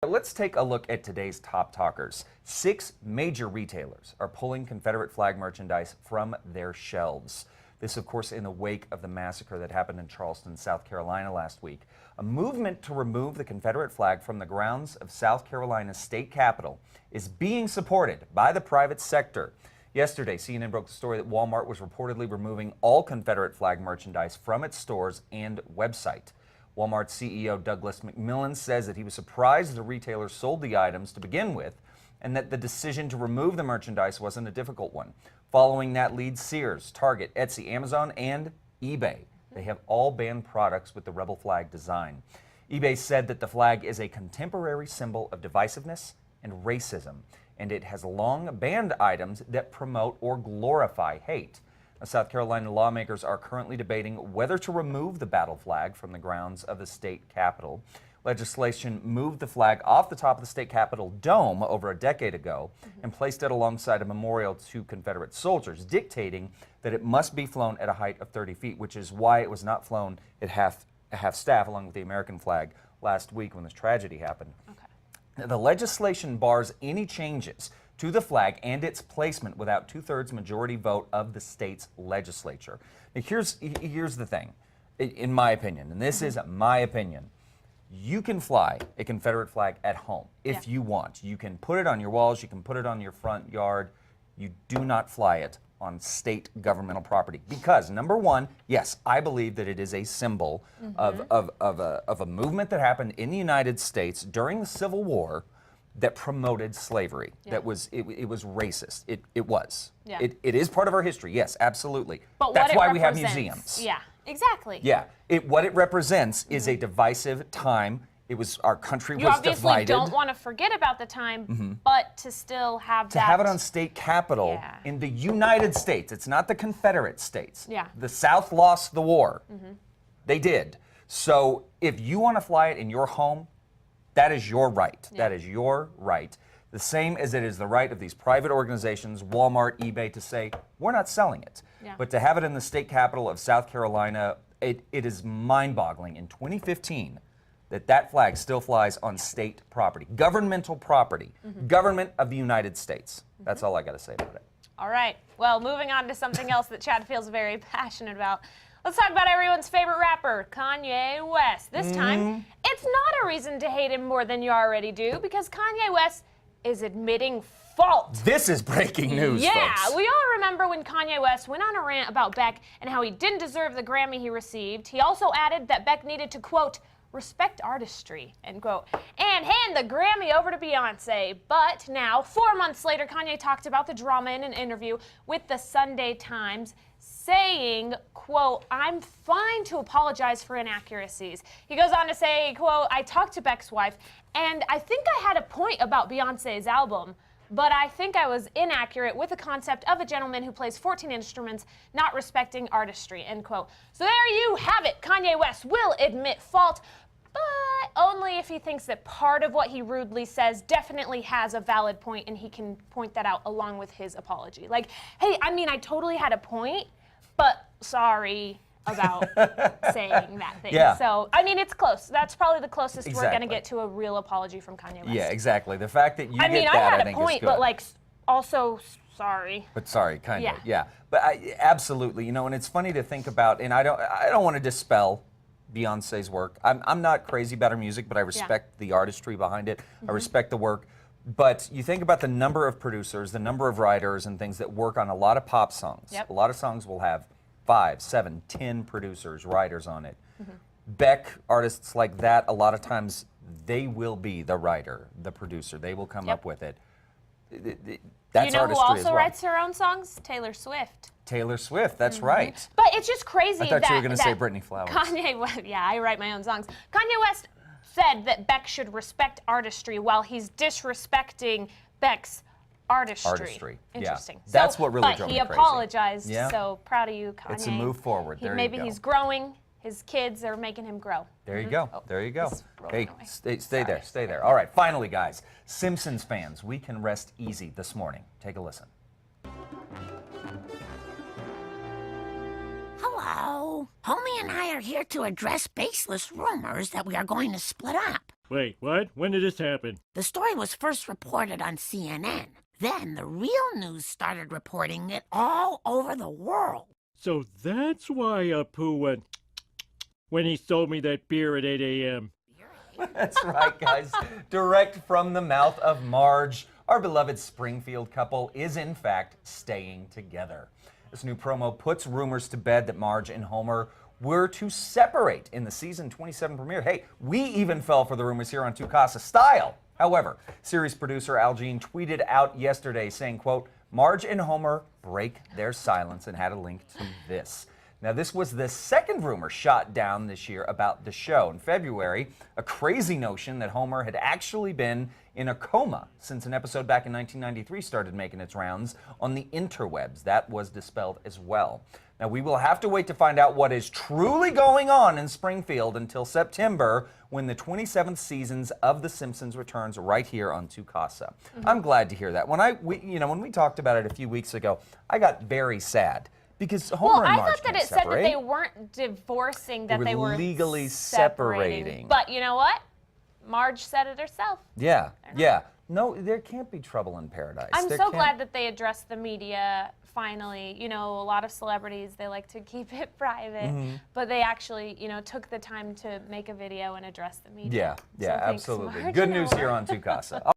Let's take a look at today's top talkers. 6 major retailers are pulling Confederate flag merchandise from their shelves. This, of course, in the wake of the massacre that happened in Charleston, South Carolina last week. A movement to remove the Confederate flag from the grounds of South Carolina's state capitol is being supported by the private sector. Yesterday, CNN broke the story that Walmart was reportedly removing all Confederate flag merchandise from its stores and website. Walmart CEO Douglas McMillon says that he was surprised the retailer sold the items to begin with and that the decision to remove the merchandise wasn't a difficult one. Following that lead, Sears, Target, Etsy, Amazon, and eBay. They have all banned products with the rebel flag design. eBay said that the flag is a contemporary symbol of divisiveness and racism, and it has long banned items that promote or glorify hate. South Carolina lawmakers are currently debating whether to remove the battle flag from the grounds of the state capitol. Legislation moved the flag off the top of the state capitol dome over a decade ago and placed it alongside a memorial to Confederate soldiers, dictating that it must be flown at a height of 30 feet, which is why it was not flown at half staff along with the American flag last week when this tragedy happened. Okay. The legislation bars any changes to the flag and its placement without 2/3 majority vote of the state's legislature. Now, here's the thing, in my opinion, and this is my opinion. You can fly a Confederate flag at home if you want. You can put it on your walls, you can put it on your front yard. You do not fly it on state governmental property because, number one, yes, I believe that it is a symbol of a movement that happened in the United States during the Civil War that promoted slavery. That was it was racist. It was. Yeah. It is part of our history. Yes, absolutely. But that's why we have museums. Yeah, exactly. Yeah. What it represents is a divisive time. It was our country was divided. You obviously don't want to forget about the time, but to still have to have it on state capitol in the United States. It's not the Confederate States. Yeah. The South lost the war. They did. So if you want to fly it in your home, that is your right. That is your right. The same as it is the right of these private organizations, Walmart, eBay, to say, we're not selling it. But to have it in the state capital of South Carolina, it is mind-boggling in 2015 that flag still flies on state property, governmental property, government of the United States. That's all I got to say about it. All right. Well, moving on to something else that Chad feels very passionate about. Let's talk about everyone's favorite rapper, Kanye West. This time, it's not a reason to hate him more than you already do, because Kanye West is admitting fault. This is breaking news, folks. We all remember when Kanye West went on a rant about Beck and how he didn't deserve the Grammy he received. He also added that Beck needed to, quote, respect artistry, end quote, and hand the Grammy over to Beyonce. But now, 4 months later, Kanye talked about the drama in an interview with the Sunday Times, saying, quote, I'm fine to apologize for inaccuracies. He goes on to say, quote, I talked to Beck's wife, and I think I had a point about Beyonce's album, but I think I was inaccurate with the concept of a gentleman who plays 14 instruments not respecting artistry, end quote. So there you have it. Kanye West will admit fault, but only if he thinks that part of what he rudely says definitely has a valid point and he can point that out along with his apology. Like, hey, I mean, I totally had a point, but sorry about saying that thing. So, I mean, it's close. That's probably the closest we're going to get to a real apology from Kanye West. Yeah, exactly. The fact that you I get that, I had I a think point, is good. but like, also sorry. But sorry, kind of. Yeah. But absolutely, you know, and it's funny to think about, and I don't want to dispel Beyonce's work. I'm not crazy about her music, but I respect the artistry behind it. I respect the work. But you think about the number of producers, the number of writers and things that work on a lot of pop songs. A lot of songs will have 5, 7, 10 producers, writers on it. Beck, artists like that, a lot of times they will be the writer, the producer. They will come up with it. That's you know who also as well. writes her own songs? Taylor Swift. Taylor Swift, that's right. But it's just crazy I thought you were going to say Brittany Flowers. Kanye West, I write my own songs. Kanye West said that Beck should respect artistry while he's disrespecting Beck's artistry. Interesting. That's what really drove me crazy. But he apologized, Yeah. So proud of you, Kanye. It's a move forward. There maybe you go. he's growing. His kids are making him grow. There you go. There you go. Hey, away. stay there. Stay there. All right, finally, guys. Simpsons fans, we can rest easy this morning. Take a listen. Hello. Homie and I are here to address baseless rumors that we are going to split up. Wait, what? When did this happen? The story was first reported on CNN. Then the real news started reporting it all over the world. So that's why Apu went when he sold me that beer at 8 a.m. That's right, guys. Direct from the mouth of Marge, our beloved Springfield couple is in fact staying together. This new promo puts rumors to bed that Marge and Homer were to separate in the season 27 premiere. Hey, we even fell for the rumors here on Tu Casa Style. However, series producer Al Jean tweeted out yesterday saying, quote, Marge and Homer break their silence, and had a link to this. Now, this was the second rumor shot down this year about the show. In February, a crazy notion that Homer had actually been in a coma since an episode back in 1993 started making its rounds on the interwebs. That was dispelled as well. Now, we will have to wait to find out what is truly going on in Springfield until September, when the 27th seasons of The Simpsons returns right here on Tu Casa. I'm glad to hear that. When we talked about it a few weeks ago, I got very sad. Because Homer and I Marge thought that can't it said that separate. they weren't divorcing, that they were legally separating. separating. But you know what? Marge said it herself. Yeah, yeah. No, there can't be trouble in paradise. I'm There so can't- glad that they addressed the media finally. You know, a lot of celebrities, they like to keep it private, but they actually, took the time to make a video and address the media. Yeah, So thanks, absolutely. Marge Good and news Homer. here on Tu Casa.